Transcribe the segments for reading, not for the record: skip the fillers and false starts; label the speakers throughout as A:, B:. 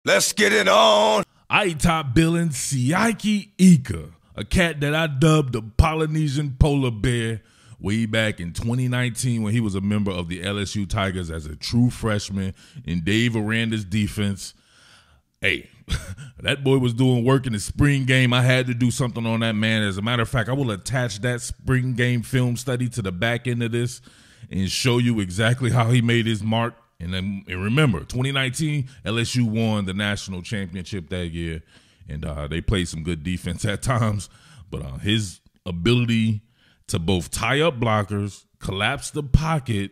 A: Let's get it on.
B: I top Billin Siaki Ika, a cat that I dubbed the Polynesian Polar Bear way back in 2019 when he was a member of the LSU Tigers as a true freshman in Dave Aranda's defense. Hey, that boy was doing work in the spring game. I had to do something on that man. As a matter of fact, I will attach that spring game film study to the back end of this and show you exactly how he made his mark. And remember, 2019, LSU won the national championship that year, and they played some good defense at times. But his ability to both tie up blockers, collapse the pocket,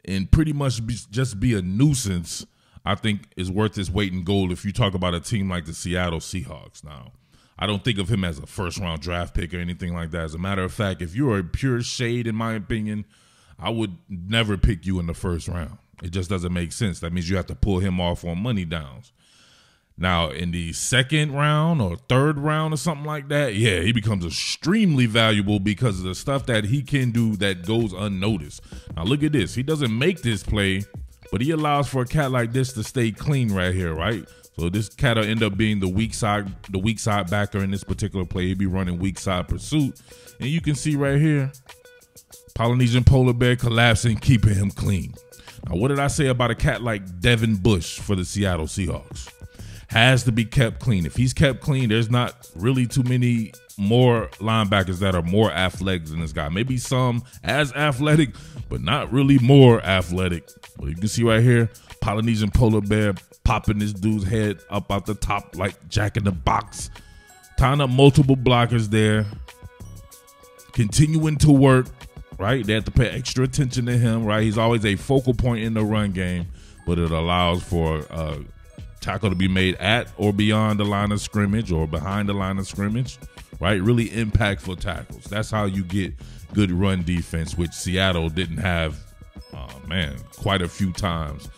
B: and pretty much just be a nuisance, I think is worth his weight in gold if you talk about a team like the Seattle Seahawks. Now, I don't think of him as a first-round draft pick or anything like that. As a matter of fact, if you're a pure shade, in my opinion, I would never pick you in the first round. It just doesn't make sense. That means you have to pull him off on money downs. Now, in the second round or third round or something like that, yeah, he becomes extremely valuable because of the stuff that he can do that goes unnoticed. Now, look at this. He doesn't make this play, but he allows for a cat like this to stay clean right here, right? So this cat will end up being the weak side backer in this particular play. He'll be running weak side pursuit. And you can see right here, Polynesian Polar Bear collapsing, keeping him clean. Now, what did I say about a cat like Devin Bush for the Seattle Seahawks? Has to be kept clean. If he's kept clean, there's not really too many more linebackers that are more athletic than this guy. Maybe some as athletic, but not really more athletic. But you can see right here, Polynesian Polar Bear popping this dude's head up out the top like Jack in the Box. Tying up multiple blockers there. Continuing to work. Right, they have to pay extra attention to him. Right, he's always a focal point in the run game, but it allows for a tackle to be made at or beyond the line of scrimmage or behind the line of scrimmage. Right, really impactful tackles. That's how you get good run defense, which Seattle didn't have, quite a few times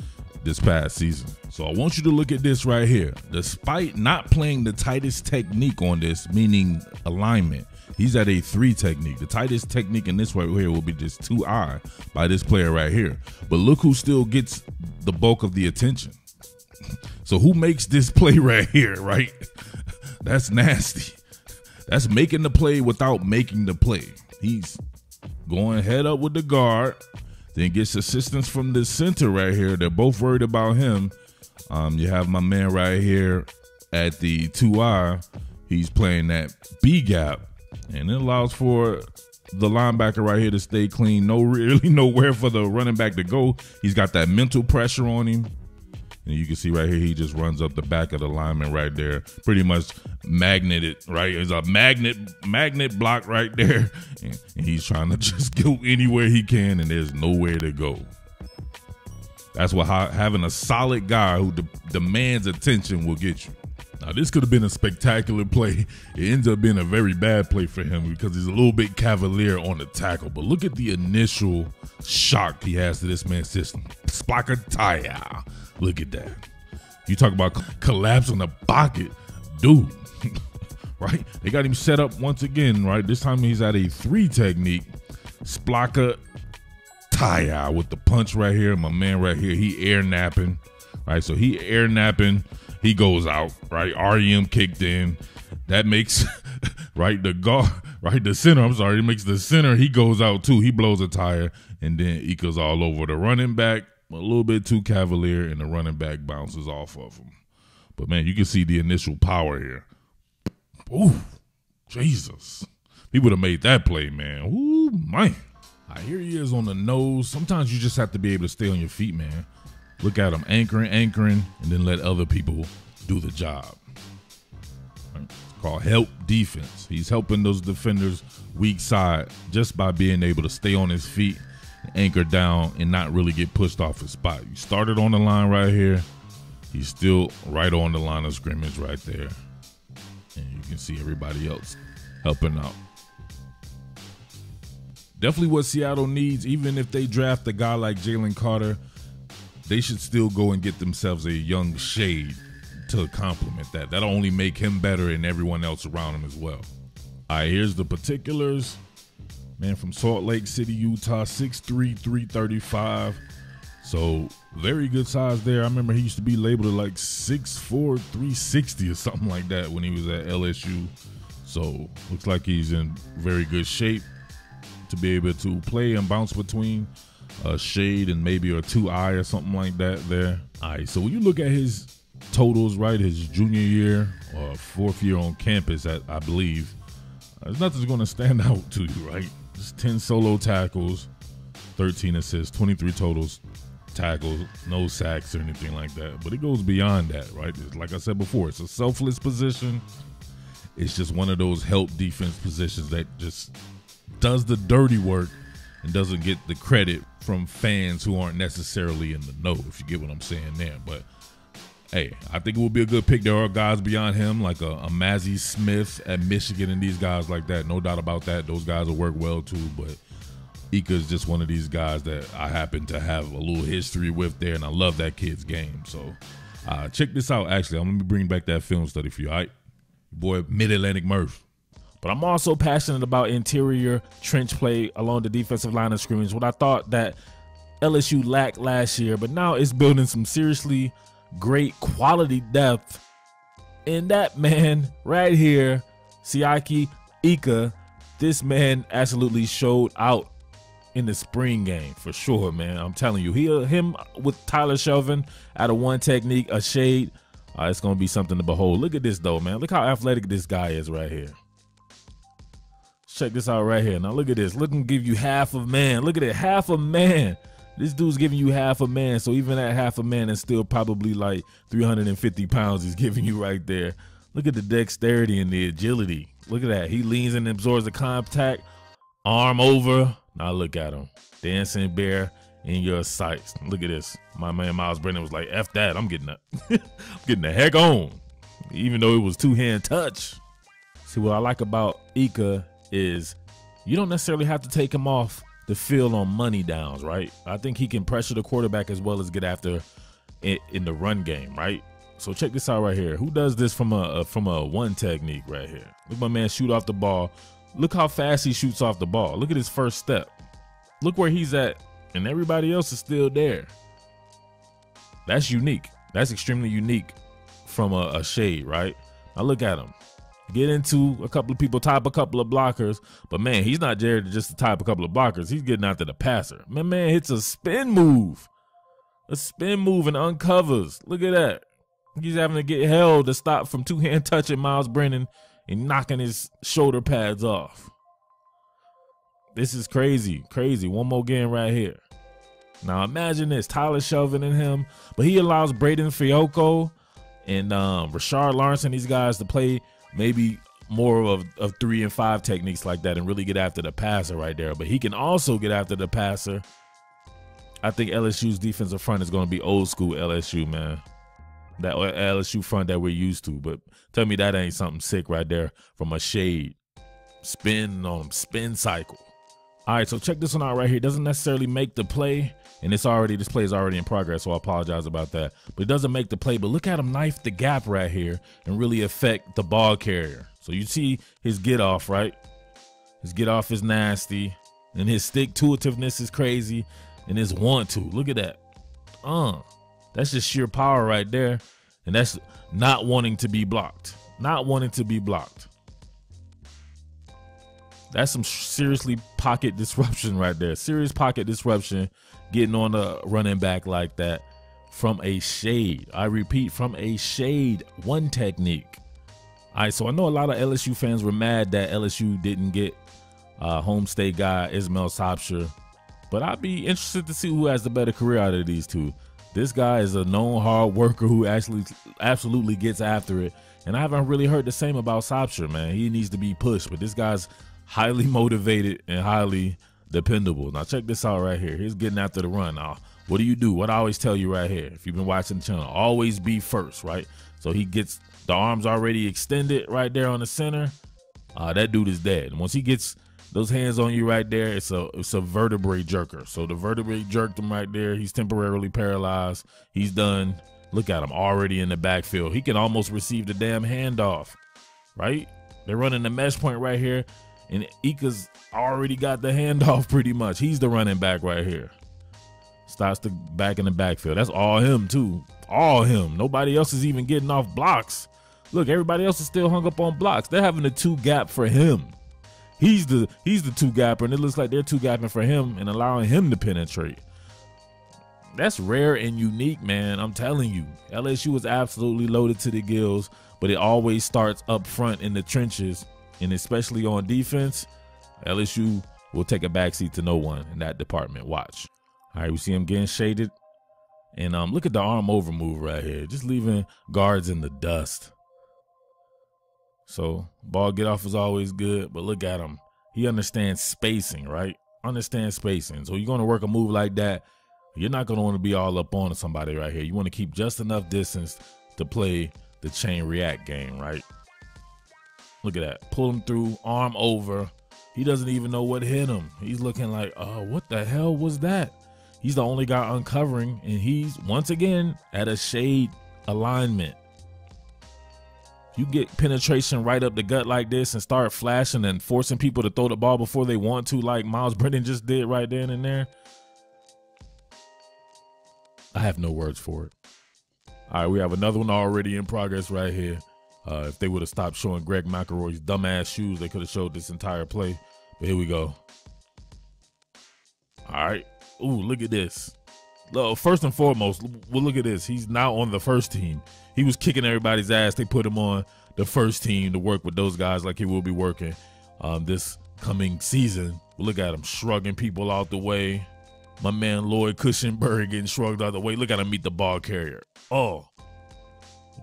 B: this past season. So I want you to look at this right here. Despite not playing the tightest technique on this, meaning alignment, he's at a 3 technique. The tightest technique in this right here will be just 2-eye by this player right here. But look who still gets the bulk of the attention. So who makes this play right here, right? That's nasty. That's making the play without making the play. He's going head up with the guard, then gets assistance from the center right here. They're both worried about him. You have my man right here at the 2-eye. He's playing that B gap. And it allows for the linebacker right here to stay clean. Really nowhere for the running back to go. He's got that mental pressure on him. And you can see right here, he just runs up the back of the lineman right there. Pretty much magneted, right? There's a magnet block right there. And he's trying to just go anywhere he can, and there's nowhere to go. That's what having a solid guy who demands attention will get you. Now, this could have been a spectacular play. It ends up being a very bad play for him because he's a little bit cavalier on the tackle. But look at the initial shock he has to this man's system. Splakataya. Look at that. You talk about collapsing the pocket. Dude, right? They got him set up once again, right? This time he's at a 3 technique. Splakataya with the punch right here. My man right here, he air napping, right? So he air napping. He goes out, right? REM kicked in. That makes, right, the center, it makes the center, he goes out too. He blows a tire, and then Ika's all over the running back, a little bit too cavalier, and the running back bounces off of him. But, man, you can see the initial power here. Ooh, Jesus. He would have made that play, man. Ooh, man. Here he is on the nose. Sometimes you just have to be able to stay on your feet, man. Look at him anchoring, and then let other people do the job. It's called help defense. He's helping those defenders weak side just by being able to stay on his feet, anchor down, and not really get pushed off his spot. You started on the line right here. He's still right on the line of scrimmage right there. And you can see everybody else helping out. Definitely what Seattle needs, even if they draft a guy like Jalen Carter, they should still go and get themselves a young shade to complement that. That'll only make him better and everyone else around him as well. All right, here's the particulars. Man from Salt Lake City, Utah, 6'3", 335. So very good size there. I remember he used to be labeled at like 6'4", 360 or something like that when he was at LSU. So looks like he's in very good shape to be able to play and bounce between a shade and maybe a 2-eye or something like that there. All right, so when you look at his totals, right, his junior year or fourth year on campus, I believe, nothing's going to stand out to you, right? Just 10 solo tackles, 13 assists, 23 totals, tackles, no sacks or anything like that. But it goes beyond that, right? Like I said before, it's a selfless position. It's just one of those help defense positions that just does the dirty work and doesn't get the credit from fans who aren't necessarily in the know, if you get what I'm saying there. But hey, I think it will be a good pick. There are guys beyond him, like a Mazzie Smith at Michigan and these guys like that. No doubt about that. Those guys will work well too. But Ika is just one of these guys that I happen to have a little history with there, and I love that kid's game. So check this out, actually. I'm going to be bringing back that film study for you, all right? Boy, Mid-Atlantic Murph.
A: But I'm also passionate about interior trench play along the defensive line of scrimmage, what I thought that LSU lacked last year, but now it's building some seriously great quality depth. And that man right here, Siaki Ika, this man absolutely showed out in the spring game for sure, man. I'm telling you, him with Tyler Shelvin out of one technique, a shade, it's going to be something to behold. Look at this, though, man. Look how athletic this guy is right here. Check this out right here. Now, look at this. Look and give you half a man. Look at it, half a man. This dude's giving you half a man. So even at half a man, it's still probably like 350 pounds he's giving you right there. Look at the dexterity and the agility. Look at that. He leans and absorbs the contact, arm over. Now look at him. Dancing bear in your sights. Look at this. My man Miles Brennan was like, F that. I'm getting I'm getting the heck on. Even though it was two-hand touch. See, what I like about Ika is you don't necessarily have to take him off the field on money downs, right? I think he can pressure the quarterback as well as get after it in the run game, right? So check this out right here. Who does this from a one technique right here? Look, my man shoot off the ball. Look how fast he shoots off the ball. Look at his first step. Look where he's at, and everybody else is still there. That's unique. That's extremely unique from a shade, right? Now look at him. Get into a couple of people, top a couple of blockers, but man, he's not there to just type a couple of blockers. He's getting after the passer. My man hits a spin move and uncovers. Look at that. He's having to get held to stop from two-hand touching Miles Brennan and knocking his shoulder pads off. This is crazy, crazy. One more game right here. Now imagine this, Tyler Shelvin and him, but he allows Braden Fiocco and Rashard Lawrence and these guys to play maybe more of 3 and 5 techniques like that and really get after the passer right there. But he can also get after the passer. I think LSU's defensive front is going to be old school LSU, man. That LSU front that we're used to. But tell me that ain't something sick right there from a shade. Spin on him, spin cycle. All right, so check this one out right here. It doesn't necessarily make the play, and this play is already in progress, so I apologize about that. But it doesn't make the play, but look at him knife the gap right here and really affect the ball carrier. So you see his get off, right? His get off is nasty, and his stick-to-itiveness is crazy, and his want-to. Look at that. That's just sheer power right there, and that's not wanting to be blocked. Not wanting to be blocked. That's some seriously pocket disruption right there. Serious pocket disruption, getting on the running back like that from a shade. I repeat, from a shade, one technique. All right, so I know a lot of LSU fans were mad that LSU didn't get home state guy Ismail Sobcher, but I'd be interested to see who has the better career out of these two. This guy is a known hard worker who actually absolutely gets after it, and I haven't really heard the same about Sobcher, man. He needs to be pushed, but this guy's highly motivated and highly dependable. Now check this out right here. He's getting after the run. Now, what do? What I always tell you right here, if you've been watching the channel, always be first, right? So he gets the arms already extended right there on the center. That dude is dead. And once he gets those hands on you right there, it's a vertebrae jerker. So the vertebrae jerked him right there. He's temporarily paralyzed. He's done. Look at him already in the backfield. He can almost receive the damn handoff, right? They're running the mesh point right here. And Ika's already got the handoff pretty much. He's the running back right here. Starts to back in the backfield. That's all him too. All him. Nobody else is even getting off blocks. Look, everybody else is still hung up on blocks. They're having a two gap for him. He's the two gapper, and it looks like they're two gapping for him and allowing him to penetrate. That's rare and unique, man. I'm telling you, LSU is absolutely loaded to the gills, but it always starts up front in the trenches, and especially on defense, LSU will take a backseat to no one in that department. Watch. All right, we see him getting shaded, and look at the arm over move right here, just leaving guards in the dust. So ball get off is always good, but look at him. He understands spacing, right? Understands spacing. So you're going to work a move like that, you're not going to want to be all up on somebody right here. You want to keep just enough distance to play the chain react game, right? Look at that. Pull him through, arm over. He doesn't even know what hit him. He's looking like, oh, what the hell was that? He's the only guy uncovering, and he's, once again, at a shade alignment. You get penetration right up the gut like this and start flashing and forcing people to throw the ball before they want to, like Miles Brennan just did right then and there. I have no words for it. All right, we have another one already in progress right here. If they would have stopped showing Greg McElroy's dumbass shoes, they could have showed this entire play. But here we go. All right. Ooh, look at this. Look, first and foremost, well, look at this. He's now on the first team. He was kicking everybody's ass. They put him on the first team to work with those guys like he will be working this coming season. Look at him shrugging people out the way. My man Lloyd Cushenberry getting shrugged out the way. Look at him meet the ball carrier. Oh,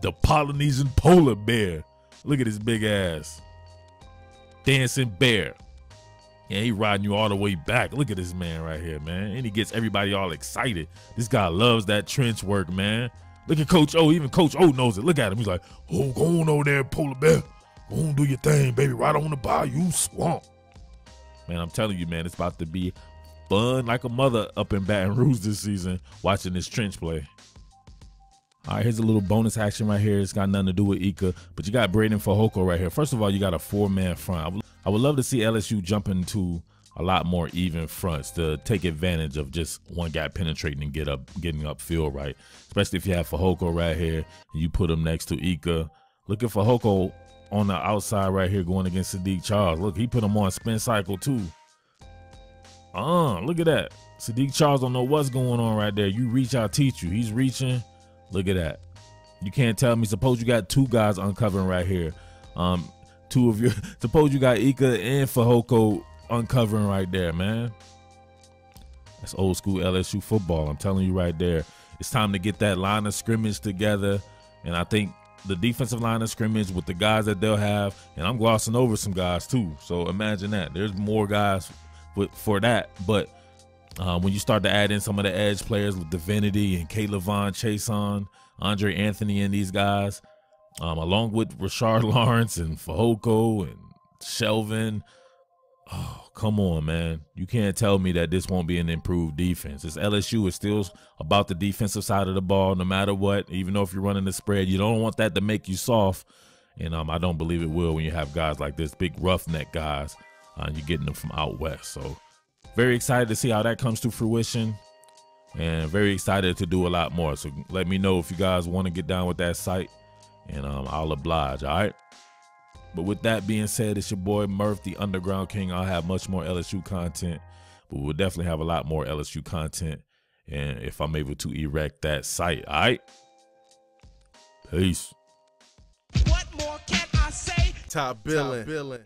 A: the Polynesian Polar Bear. Look at his big ass. Dancing bear. Yeah, he riding you all the way back. Look at this man right here, man. And he gets everybody all excited. This guy loves that trench work, man. Look at Coach O. Even Coach O knows it. Look at him. He's like, oh, go on over there, Polar Bear. Go on, do your thing, baby. Right on the bayou swamp. Man, I'm telling you, man, it's about to be fun like a mother up in Baton Rouge this season watching this trench play. All right, here's a little bonus action right here. It's got nothing to do with Ika, but you got Braden Fehoko right here. First of all, you got a four-man front. I would love to see LSU jump into a lot more even fronts to take advantage of just one guy penetrating and getting upfield, right? Especially if you have Fehoko right here and you put him next to Ika. Look at Fehoko on the outside right here going against Sadiq Charles. Look, he put him on spin cycle too. Look at that. Sadiq Charles don't know what's going on right there. You reach, I'll teach you. He's reaching. Look at that. You can't tell me. Suppose you got two guys uncovering right here. Suppose you got Ika and Fehoko uncovering right there, man. That's old school LSU football. I'm telling you right there. It's time to get that line of scrimmage together. And I think the defensive line of scrimmage with the guys that they'll have, and I'm glossing over some guys too. So imagine that. There's more guys for that. But when you start to add in some of the edge players with Divinity and Caleb Vaughn, Chason, Andre Anthony, and these guys, along with Rashard Lawrence and Fehoko and Shelvin, oh, come on, man. You can't tell me that this won't be an improved defense. This LSU is still about the defensive side of the ball no matter what. Even though if you're running the spread, you don't want that to make you soft. And I don't believe it will when you have guys like this, big roughneck guys, and you're getting them from out west. So very excited to see how that comes to fruition, and very excited to do a lot more. So let me know if you guys want to get down with that site, and I'll oblige, all right? But with that being said, it's your boy Murph, the Underground King. I'll have much more LSU content, but we'll definitely have a lot more LSU content, and if I'm able to erect that site, all right? Peace.
C: What more can I say? Top Billin.